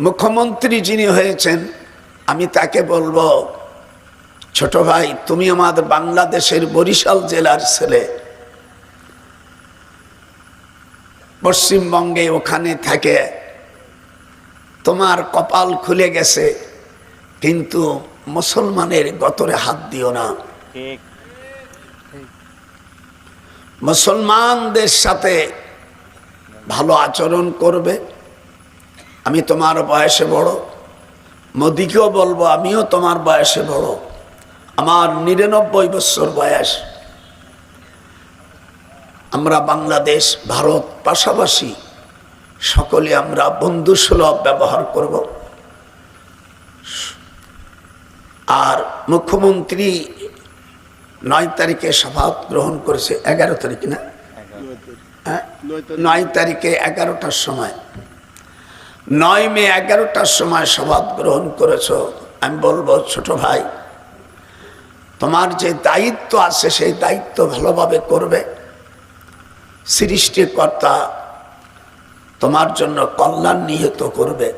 মুখ্যমন্ত্রী যিনি হয়েছেন আমি তাকে বলবো, ছোট ভাই তুমি আমাদের বাংলাদেশের বরিশাল জেলার ছেলে, পশ্চিমবঙ্গে ওখানে থাকে, তোমার কপাল খুলে গেছে, কিন্তু মুসলমানের গতরে হাত দিও না। মুসলমানদের সাথে ভালো আচরণ করবে। আমি তোমার বয়সে বড়, মোদিকেও বলবো আমিও তোমার বয়সে বড়, আমার 99 বছর বয়স। আমরা বাংলাদেশ ভারত পাশাপাশি সকলে আমরা বন্ধুসুলভ ব্যবহার করব। আর মুখ্যমন্ত্রী 9 তারিখে শপথ গ্রহণ করেছে, 11 তারিখ না, 9 তারিখে 11টার সময়, 9 মে 11টার সময় শপথ গ্রহণ করেছ। আমি বলবো ছোট ভাই তোমার যে দায়িত্ব আছে সেই দায়িত্ব ভালোভাবে করবে। সৃষ্টিকর্তা তোমার জন্য কল্যাণ নিহিত করবে।